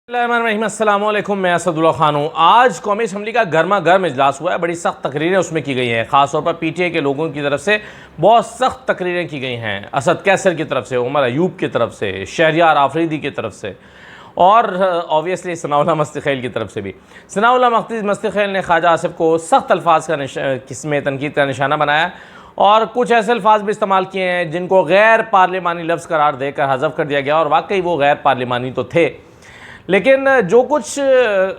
अस्सलामुअलैकुम, मैं असदुल्ला खान हूँ। आज कौमी असम्बली का गर्मा गर्म इजलास हुआ है। बड़ी सख्त तकरीरें उसमें की गई हैं, ख़ासतौर पर पीटीआई के लोगों की तरफ से बहुत सख्त तकरीरें की गई हैं। असद कैसर की तरफ से, उमर अयूब की तरफ से, शहरियार आफरीदी की तरफ से और ऑब्वियसली सनाउल्लाह मस्तिखैल की तरफ से भी। सनाउल्लाह मस्तिखैल ने ख्वाजा आसिफ को सख्त अल्फाज का किस्म तनकीद का निशाना बनाया और कुछ ऐसे अल्फाज भी इस्तेमाल किए हैं जिनको गैर पार्लिमानी लफ्ज़ करार देकर हज़फ कर दिया गया, और वाकई वो गैर पार्लिमानी तो थे। लेकिन जो कुछ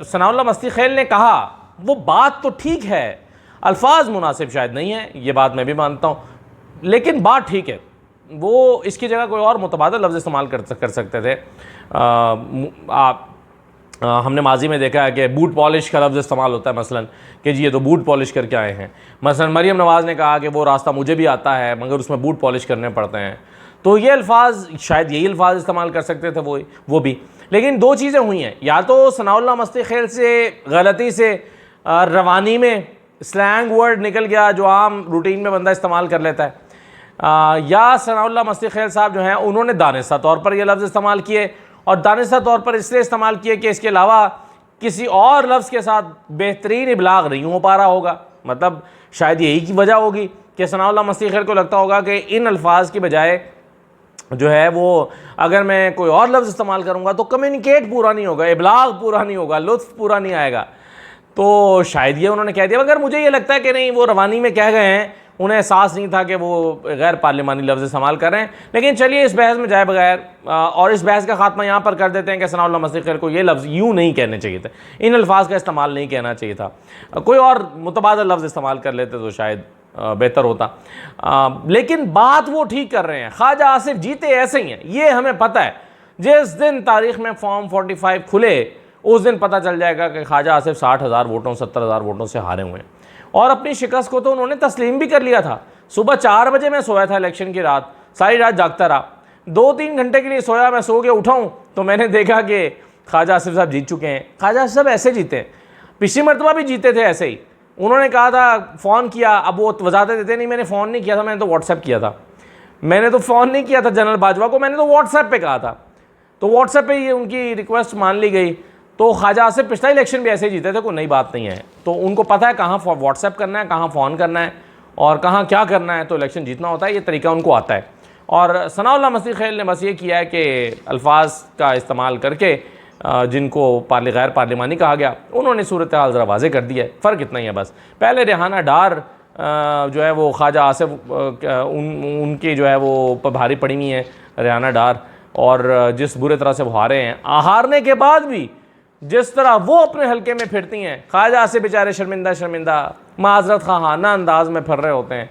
सनाउल्लाह मस्तिखैल ने कहा वो बात तो ठीक है, अल्फाज मुनासिब शायद नहीं है, ये बात मैं भी मानता हूँ, लेकिन बात ठीक है। वो इसकी जगह कोई और मुतबादल लफ्ज़ इस्तेमाल कर सकते थे। हमने माजी में देखा है कि बूट पॉलिश का लफ्ज़ इस्तेमाल होता है, मसलन कि जी ये तो बूट पॉलिश करके आए हैं। मसलन मरियम नवाज़ ने कहा कि वो रास्ता मुझे भी आता है मगर उसमें बूट पॉलिश करने पड़ते हैं। तो ये अल्फाज, शायद यही अल्फाज इस्तेमाल कर सकते थे वो भी। लेकिन दो चीज़ें हुई हैं, या तो सनाउल्लाह मस्तिखैल से गलती से रवानी में स्लैंग वर्ड निकल गया जो आम रूटीन में बंदा इस्तेमाल कर लेता है, या सनाउल्लाह मस्तिखैल साहब जो हैं उन्होंने दानिस्ता तौर पर यह लफ्ज़ इस्तेमाल किए, और दानिस्ता तौर पर इसलिए इस्तेमाल किए कि इसके अलावा किसी और लफ्ज़ के साथ बेहतरीन इबलाग नहीं हो पा रहा होगा। मतलब शायद यही की वजह होगी कि सनाउल्लाह मस्तिखैल को लगता होगा कि इन अल्फाज की बजाय जो है वो अगर मैं कोई और लफ्ज़ इस्तेमाल करूँगा तो कम्युनिकेट पूरा नहीं होगा, इबलाग पूरा नहीं होगा, लुत्फ़ पूरा नहीं आएगा। तो शायद ये उन्होंने कह दिया, मगर मुझे ये लगता है कि नहीं, वो रवानी में कह गए हैं, उन्हें एहसास नहीं था कि वो गैर पार्लिमानी लफ्ज़ इस्तेमाल कर रहे हैं। लेकिन चलिए इस बहस में जाए बगैर और इस बहस का खात्मा यहाँ पर कर देते हैं कि सनाउल्लाह मस्तिखैल को ये लफ्ज़ यूँ नहीं कहने चाहिए थे, इन अल्फाज का इस्तेमाल नहीं कहना चाहिए था, कोई और मुतबादल लफ्ज़ इस्तेमाल कर लेते तो शायद बेहतर होता। लेकिन बात वो ठीक कर रहे हैं। ख्वाजा आसिफ जीते ऐसे ही हैं, ये हमें पता है। जिस दिन तारीख़ में फॉर्म 45 खुले उस दिन पता चल जाएगा कि ख्वाजा आसिफ 60,000 वोटों 70,000 वोटों से हारे हुए हैं। और अपनी शिकस्त को तो उन्होंने तस्लीम भी कर लिया था। सुबह 4 बजे मैं सोया था इलेक्शन की रात, सारी रात जागता रहा, 2-3 घंटे के लिए सोया, मैं सो के उठाऊँ तो मैंने देखा कि ख्वाजा आसिफ साहब जीत चुके हैं। ख्वाजा आसिफ साहब ऐसे जीते हैं, पिछली मरतबा भी जीते थे ऐसे ही। उन्होंने कहा था फ़ोन किया, अब वो वजाहत देते नहीं, मैंने फ़ोन नहीं किया था, मैंने तो व्हाट्सएप किया था। मैंने तो फ़ोन नहीं किया था जनरल बाजवा को, मैंने तो व्हाट्सएप पे कहा था। तो व्हाट्सएप पे ये उनकी रिक्वेस्ट मान ली गई। तो ख्वाजा आसिफ पिछला इलेक्शन भी ऐसे ही जीते थे, कोई नई बात नहीं है। तो उनको पता है कहाँ व्हाट्सएप करना है, कहाँ फ़ोन करना है और कहाँ क्या करना है, तो इलेक्शन जीतना होता है, ये तरीका उनको आता है। और सनाउल्लाह मस्तिखैल ने बस ये किया है कि अल्फाज का इस्तेमाल करके जिनको गैर पार्लिमानी कहा गया, उन्होंने सूरत हाल ज़रा वाज़े कर दिया है। फ़र्क इतना ही है बस। पहले रेहाना डार जो है वो ख्वाजा आसिफ उनकी जो है वो भारी पड़ी हुई है रेहाना डार, और जिस बुरे तरह से वो हारे हैं, हारने के बाद भी जिस तरह वो अपने हल्के में फिरती हैं, ख्वाजा आसिफ बेचारे शर्मिंदा माजरत खाना अंदाज में फिर रहे होते हैं,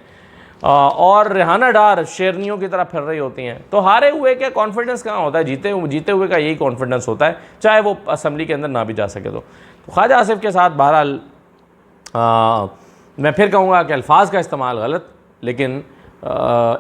और रेहाना डार शेरनियों की तरह फिर रही होती हैं। तो हारे हुए का कॉन्फिडेंस कहाँ होता है, जीते हुए का यही कॉन्फिडेंस होता है, चाहे वो असम्बली के अंदर ना भी जा सके। तो ख्वाजा आसिफ के साथ बहरहाल मैं फिर कहूँगा कि अल्फाज का इस्तेमाल गलत, लेकिन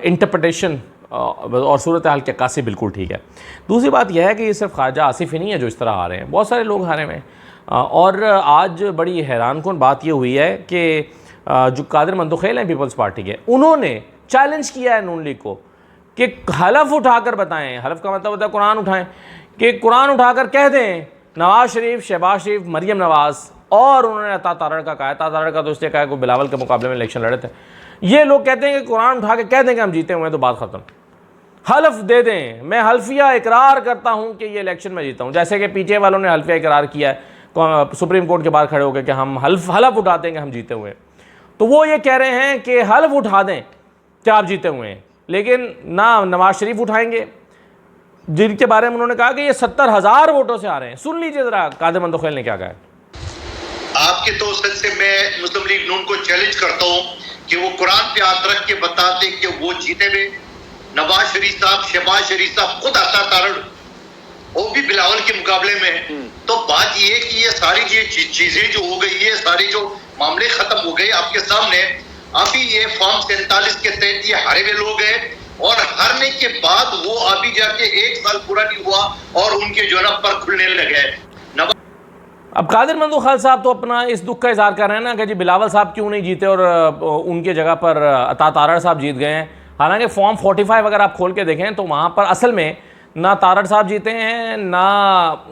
इंटरप्रटेशन और सूरत हाल की अक्कासी बिल्कुल ठीक है। दूसरी बात यह है कि ये सिर्फ ख्वाजा आसिफ ही नहीं है जो इस तरह हारे हैं, बहुत सारे लोग हारे हुए हैं। और आज बड़ी हैरानकुन बात ये हुई है कि जो कादिर मंतुखैल हैं पीपल्स पार्टी के, उन्होंने चैलेंज किया है नून लीग को कि हलफ उठाकर बताएं, हलफ का मतलब होता है कुरान उठाएं, कि कुरान उठाकर कह दें नवाज़ शरीफ, शहबाज शरीफ, मरियम नवाज़, और उन्होंने अता तारड़ का कहा है। अता तारड़ का तो इसलिए कहा है कि बिलावल के मुकाबले में इलेक्शन लड़े थे। ये लोग कहते हैं कि कुरान उठा के कह दें कि हम जीते हुए हैं तो बात ख़त्म, हल्फ दे दें, मैं हल्फिया इकरार करता हूँ कि ये इलेक्शन में जीता हूँ। जैसे कि पीटीआई वालों ने हल्फिया इकरार किया है सुप्रीम कोर्ट के बाहर खड़े होकर कि हम हल्फ उठाते हैं कि हम जीते हुए हैं। तो वो ये कह रहे हैं कि हल्फ उठा दें कि आप जीते हुए हैं, लेकिन ना नवाज शरीफ उठाएंगे जिनके बारे में उन्होंने कहा कि ये 70,000 वोटों से आ रहे हैं। सुन लीजिए जरा कादिर मंतुखैल ने क्या कहा है। आपके तौसील से मैं मुस्लिम लीग नून को चैलेंज करता हूँ कि वो कुरान पे हाथ रख के बता दे कि वो जीते हुए। नवाज शरीफ साहब, शहबाज शरीफ साहब, खुद अता तारड़, वो भी बिलावल के मुकाबले में। तो बात ये कि ये सारी चीजें जो हो गई है, सारी जो मामले खत्म हो गए आपके सामने। अभी ये फॉर्म 47 के तहत ये हारे हुए लोग हैं, और हारने के बाद वो अभी जाके 1 साल पूरा नहीं हुआ और उनके जो पर खुलने लगे। अब कादिर मंतुखैल साहब तो अपना इस दुख का इजहार कर रहे हैं ना कि जी बिलावल साहब क्यों नहीं जीते और उनके जगह पर अता तारड़ साहब जीत गए हैं। हालांकि फॉर्म 45 अगर आप खोल के देखें तो वहाँ पर असल में ना तारड़ साहब जीते हैं, ना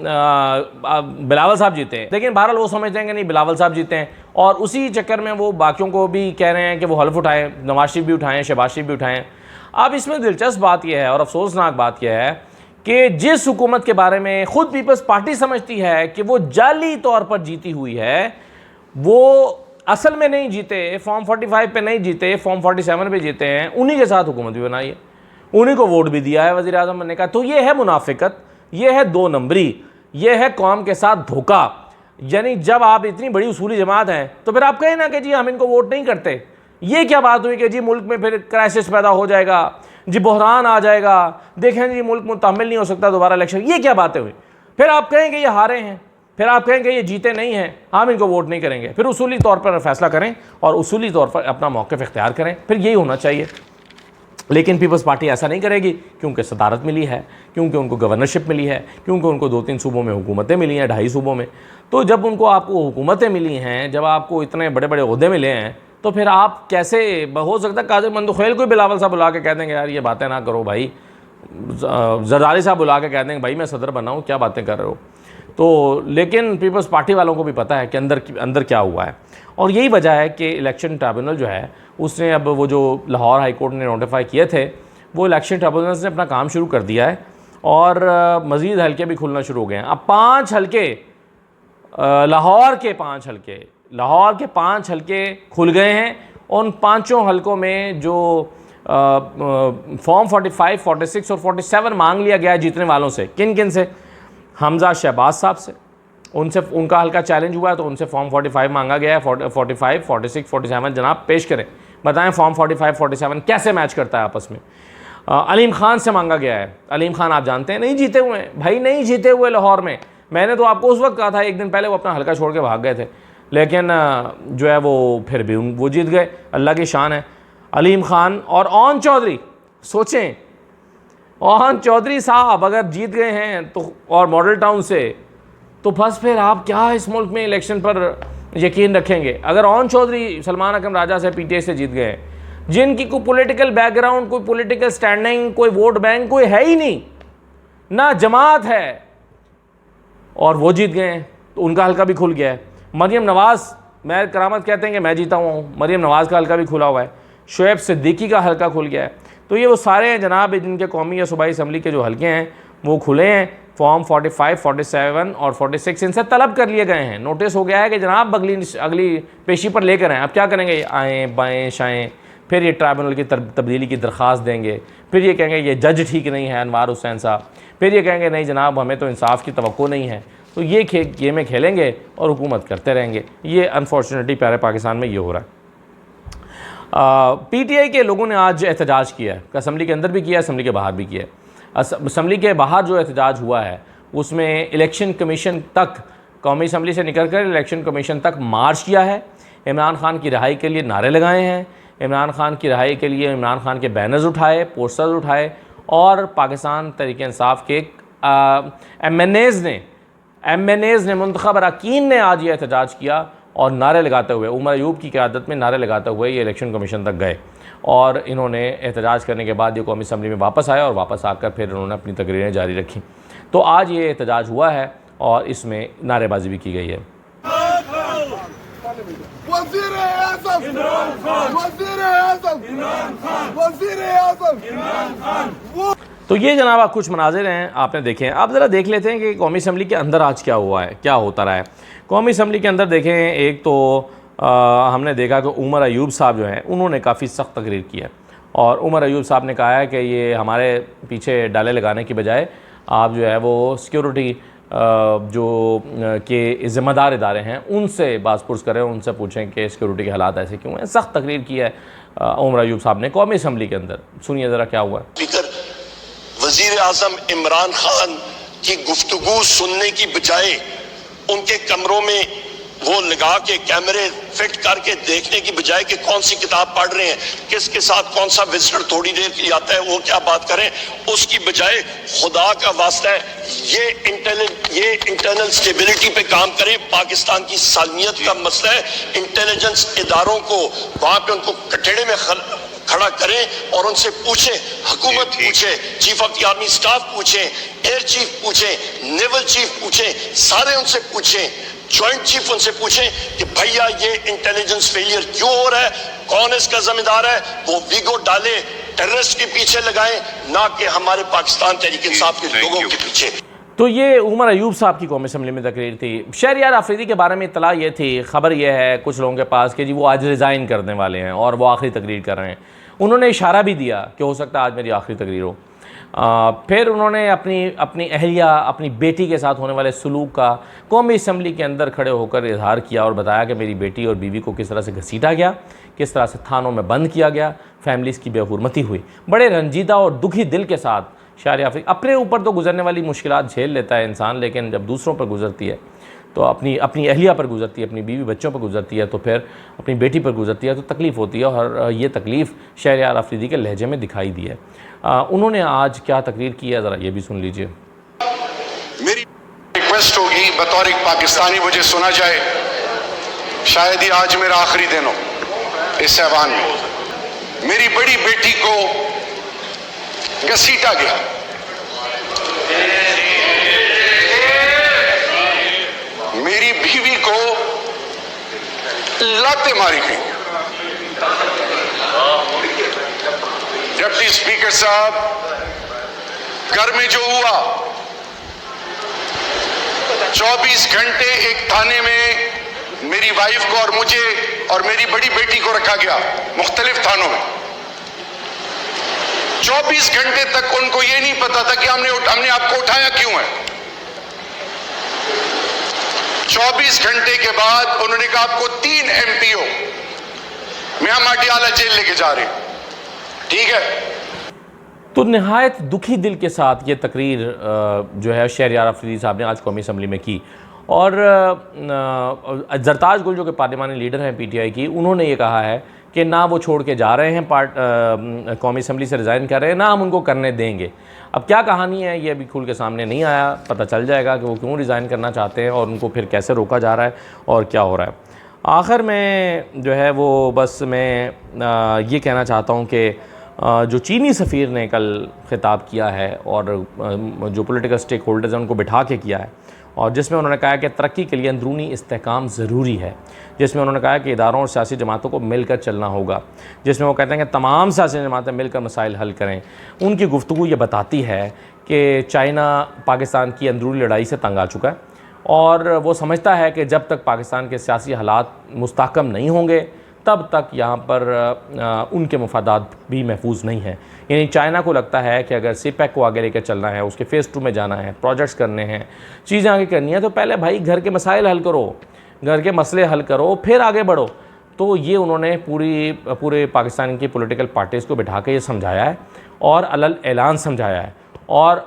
बिलावल साहब जीते हैं। लेकिन बहरहाल वो समझते हैं कि नहीं बिलावल साहब जीते हैं, और उसी चक्कर में वो बाकियों को भी कह रहे हैं कि वो हल्फ उठाएं, नवाज शरीफ भी उठाएं, शहबाज शरीफ भी उठाएं। अब इसमें दिलचस्प बात यह है और अफसोसनाक बात यह है कि जिस हुकूमत के बारे में खुद पीपल्स पार्टी समझती है कि वो जाली तौर पर जीती हुई है, वो असल में नहीं जीते, फॉर्म 45 पे नहीं जीते, फॉर्म 47 पे जीते हैं, उन्हीं के साथ हुकूमत भी बनाई है, उन्हीं को वोट भी दिया है वज़ीर आज़म बनने का। तो ये है मुनाफिकत, ये है दो नंबरी, ये है कौम के साथ धोखा। यानी जब आप इतनी बड़ी उसूली जमात हैं तो फिर आप कहें ना कि जी हम इनको वोट नहीं करते। ये क्या बात हुई कि जी मुल्क में फिर क्राइसिस पैदा हो जाएगा, जी बहरान आ जाएगा, देखें जी मुल्क मुतहम्मिल नहीं हो सकता दोबारा इलेक्शन, ये क्या बातें हुई। फिर आप कहेंगे ये हारे हैं, फिर आप कहेंगे ये जीते नहीं हैं, हम इनको वोट नहीं करेंगे। फिर उसूली तौर पर फैसला करें और उसूली तौर पर अपना मौक़िफ़ इख्तियार करें, फिर यही होना चाहिए। लेकिन पीपल्स पार्टी ऐसा नहीं करेगी, क्योंकि सदारत मिली है, क्योंकि उनको गवर्नरशिप मिली है, क्योंकि उनको 2-3 सूबों में हुकूमतें मिली हैं, 2.5 सूबों में। तो जब उनको आपको हुकूमतें मिली हैं, जब आपको इतने बड़े बड़े ओहदे मिले हैं, तो फिर आप कैसे, हो सकता है कादिर मंदुखेल को बिलावल साहब बुला के कह देंगे यार ये बातें ना करो भाई, जरदारी साहब बुला के कह देंगे भाई मैं सदर बना हूँ, क्या बातें कर रहे हो। तो लेकिन पीपल्स पार्टी वालों को भी पता है कि अंदर क्या हुआ है, और यही वजह है कि इलेक्शन ट्रिब्यूनल जो है उसने अब वो जो लाहौर हाई कोर्ट ने नोटिफाई किए थे, वो इलेक्शन ट्रिब्यूनल ने अपना काम शुरू कर दिया है, और मज़ीद हलके भी खुलना शुरू हो गए हैं। अब 5 हलके, लाहौर के 5 हलके खुल गए हैं। उन 5 हलकों में जो फॉर्म 45, 46 और 47 मांग लिया गया है जीतने वालों से, किन किन से, हमजा शहबाज साहब से, उनसे उनका हल्का चैलेंज हुआ है तो उनसे फॉर्म 45 मांगा गया है। 45, 46, 47 जनाब पेश करें, बताएं फॉर्म 45, 47 कैसे मैच करता है आपस में। अलीम खान से मांगा गया है। अलीम खान आप जानते हैं नहीं जीते हुए हैं भाई, नहीं जीते हुए लाहौर में। मैंने तो आपको उस वक्त कहा था, एक दिन पहले वो अपना हल्का छोड़ के भाग गए थे, लेकिन जो है वो फिर भी वो जीत गए, अल्लाह की शान है। अलीम खान और ओन चौधरी, सोचें ओन चौधरी साहब अगर जीत गए हैं तो, और मॉडल टाउन से, तो बस फिर आप क्या इस मुल्क में इलेक्शन पर यकीन रखेंगे। अगर ओन चौधरी सलमान अकरम राजा से पीटीआई से जीत गए, जिनकी कोई पॉलिटिकल बैकग्राउंड, कोई पॉलिटिकल स्टैंडिंग, कोई वोट बैंक कोई है ही नहीं, ना जमात है, और वो जीत गए हैं, तो उनका हल्का भी खुल गया है। मरियम नवाज़, मैं करामत कहते हैं कि मैं जीता हुआ हूँ, मरियम नवाज़ का हल्का भी खुला हुआ है, शुएब सिद्दीकी का हल्का खुल गया है। तो ये वो सारे हैं जनाब जिनके कौमी या सूबाई असम्बली के जो हल्के हैं वो खुले हैं। फॉर्म 45, 47 और 46 इनसे तलब कर लिए गए हैं, नोटिस हो गया है कि जनाब अगली पेशी पर लेकर आएँ। अब क्या करेंगे, आएँ बाएँ शाएँ, फिर ये ट्राइब्यूनल की तब्दीली की दरख्वास्त देंगे, फिर ये कहेंगे ये जज ठीक नहीं है अनवार हुसैन साहब, फिर ये कहेंगे नहीं जनाब हमें तो इंसाफ की तवक्को नहीं है। तो ये गेमें खेलेंगे और हुकूमत करते रहेंगे। ये अनफॉर्चुनेटली प्यारे पाकिस्तान में ये हो रहा है। पीटीआई के लोगों ने आज एहतजाज किया है, असम्बली के अंदर भी किया, असम्बली के बाहर भी किया है। असम्बली के बाहर जो एहतजाज हुआ है उसमें इलेक्शन कमीशन तक, कौमी असम्बली से निकल कर इलेक्शन कमीशन तक मार्च किया है, इमरान खान की रिहाई के लिए नारे लगाए हैं, इमरान खान की रिहाई के लिए इमरान खान के बैनर्स उठाए, पोस्टर्स उठाए, और पाकिस्तान तहरीक इंसाफ के MNAs ने मुंतखब अरकान ने आज ये एहतजाज किया, और नारे लगाते हुए, उमर अयूब की क़यादत में नारे लगाते हुए ये इलेक्शन कमीशन तक गए, और इन्होंने एहतजाज करने के बाद ये कौमी असम्बली में वापस आए, और वापस आकर फिर इन्होंने अपनी तकरीरें जारी रखी। तो आज ये एहतजाज हुआ है और इसमें नारेबाजी भी की गई है। तो ये जनाब आप कुछ मनाजिर हैं आपने देखे हैं। आप ज़रा देख लेते हैं कि कौमी असम्बली के अंदर आज क्या हुआ है, क्या होता रहा है। कौमी असम्बली के अंदर देखें, एक तो हमने देखा कि उमर अयूब साहब जो हैं उन्होंने काफ़ी सख्त तकरीर की है, और उमर अयूब साहब ने कहा है कि ये हमारे पीछे डाले लगाने की बजाय आप जो है वो सिक्योरिटी जो के ज़िम्मेदार इदारे हैं उनसे बात-पुरस करें, उनसे पूछें कि सिक्योरिटी के हालात ऐसे क्यों हैं। सख्त तकरीर की है उमर अयूब साहब ने कौमी असम्बली के अंदर। सुनिए ज़रा क्या हुआ। स्पीकर वज़ीर आज़म इमरान खान की गुफ्तगू सुनने की बजाय उनके कमरों में वो लगा के कैमरे फिट करके देखने की बजाय कि कौन सी किताब पढ़ रहे हैं, किसके साथ कौन सा विजिटर थोड़ी देर के लिए आता है, वो क्या बात करें, उसकी बजाय खुदा का वास्ता है ये इंटरनल स्टेबिलिटी पे काम करें। पाकिस्तान की सालमियत का मसला है, इंटेलिजेंस इदारों को वहां पे उनको कटड़े में खड़ा करें और उनसे पूछें, हुकूमत पूछे, chief of the army staff पूछे, एयर चीफ पूछे, नेवल चीफ पूछे, सारे उनसे पूछें, ज्वाइंट चीफ उनसे पूछें कि भैया ये इंटेलिजेंस फेलियर क्यों हो रहा है, कौन इसका जिम्मेदार है, वो वीगो डाले, टेररिस्ट के पीछे लगाएं, ना कि हमारे पाकिस्तान तहरीक इंसाफ के लोगों के पीछे। तो ये उमर अयूब साहब की कौमी असम्बली में तकरीर थी। शहरयार आफरीदी के बारे में इतला ये थी, खबर ये है कुछ लोगों के पास कि जी वो आज रिज़ाइन करने वाले हैं और वो आखिरी तकरीर कर रहे हैं। उन्होंने इशारा भी दिया कि हो सकता है आज मेरी आखिरी तकरीर हो। फिर उन्होंने अपनी अहलिया, अपनी बेटी के साथ होने वाले सलूक का कौमी असम्बली के अंदर खड़े होकर इजहार किया और बताया कि मेरी बेटी और बीवी को किस तरह से घसीटा गया, किस तरह से थानों में बंद किया गया, फैमिलीज़ की बेहुरमती हुई। बड़े रंजीदा और दुखी दिल के साथ शहर आफरीदी, अपने ऊपर तो गुजरने वाली मुश्किलात झेल लेता है इंसान, लेकिन जब दूसरों पर गुजरती है तो अपनी अहलिया पर गुजरती है, अपनी बीवी बच्चों पर गुजरती है, तो फिर अपनी बेटी पर गुजरती है तो तकलीफ़ होती है। और ये तकलीफ़ शहरयार आफरीदी के लहजे में दिखाई दी है। उन्होंने आज क्या तकरीर की है, ज़रा ये भी सुन लीजिए। मेरी रिक्वेस्ट होगी बतौर एक पाकिस्तानी मुझे सुना जाए, शायद ही आज मेरा आखिरी दिन हो इस ऐवान में। मेरी बड़ी बेटी को घसीटा गया, मेरी बीवी को लातें मारी गई। डिप्टी स्पीकर साहब, घर में जो हुआ, 24 घंटे एक थाने में मेरी वाइफ को और मुझे और मेरी बड़ी बेटी को रखा गया, मुख्तलिफ थानों में। 24 घंटे तक उनको ये नहीं पता था कि हमने आपको उठाया क्यों है। 24 घंटे के बाद उन्होंने कहा आपको 3 MPO मियां माटियाला जेल लेके जा रहे हैं। ठीक है। तो नहायत दुखी दिल के साथ ये तकरीर जो है शहरयार आफरीदी साहब ने आज कौमी असम्बली में की। और जरताज गुल जो कि पार्लिमानी लीडर हैं PTI की, उन्होंने ये कहा है कि ना वो छोड़ के जा रहे हैं, कौमी असम्बली से रिज़ाइन कर रहे हैं, ना हम उनको करने देंगे। अब क्या कहानी है ये अभी खुल के सामने नहीं आया, पता चल जाएगा कि वो क्यों रिज़ाइन करना चाहते हैं और उनको फिर कैसे रोका जा रहा है और क्या हो रहा है। आखिर में जो है वो बस मैं ये कहना चाहता हूँ कि जो चीनी सफ़ीर ने कल ख़िताब किया है और जो पॉलिटिकल स्टेक होल्डर्स हैं उनको बिठा के किया है, और जिसमें उन्होंने कहा कि तरक्की के लिए अंदरूनी इस्तेहकाम ज़रूरी है, जिसमें उन्होंने कहा कि इदारों और सियासी जमातों को मिलकर चलना होगा, जिसमें वो कहते हैं कि तमाम सियासी जमातें मिलकर मसाइल हल करें। उनकी गुफ्तगू ये बताती है कि चाइना पाकिस्तान की अंदरूनी लड़ाई से तंग आ चुका है और वो समझता है कि जब तक पाकिस्तान के सियासी हालात मुस्तहकम नहीं होंगे तब तक यहाँ पर उनके मफादात भी महफूज नहीं हैं। यानी चाइना को लगता है कि अगर CPEC को आगे लेकर चलना है, उसके फ़ेज़ 2 में जाना है, प्रोजेक्ट्स करने हैं, चीज़ें आगे करनी है, तो पहले भाई घर के मसाइल हल करो, घर के मसले हल करो, फिर आगे बढ़ो। तो ये उन्होंने पूरे पाकिस्तान की पॉलिटिकल पार्टीज़ को बिठा के ये समझाया है और अलल ऐलान समझाया है और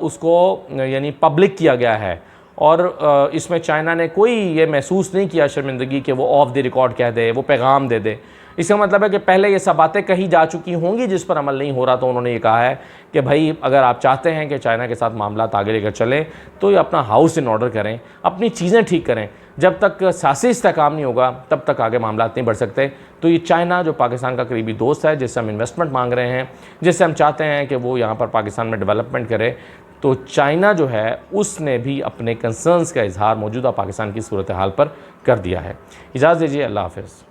उसको यानी पब्लिक किया गया है। और इसमें चाइना ने कोई ये महसूस नहीं किया शर्मिंदगी कि वो ऑफ द रिकॉर्ड कह दे, वो पैगाम दे दे। इसका मतलब है कि पहले ये सब बातें कही जा चुकी होंगी जिस पर अमल नहीं हो रहा। तो उन्होंने ये कहा है कि भाई अगर आप चाहते हैं कि चाइना के साथ मामला आगे लेकर चलें तो ये अपना हाउस इन ऑर्डर करें, अपनी चीज़ें ठीक करें। जब तक सियासी इस्तेहकाम नहीं होगा तब तक आगे मामला नहीं बढ़ सकते। तो ये चाइना जो पाकिस्तान का करीबी दोस्त है, जिससे हम इन्वेस्टमेंट मांग रहे हैं, जिससे हम चाहते हैं कि वो यहाँ पर पाकिस्तान में डेवलपमेंट करे, तो चाइना जो है उसने भी अपने कंसर्न्स का इजहार मौजूदा पाकिस्तान की सूरत हाल पर कर दिया है। इजाज़त दीजिए, अल्लाह हाफ़िज़।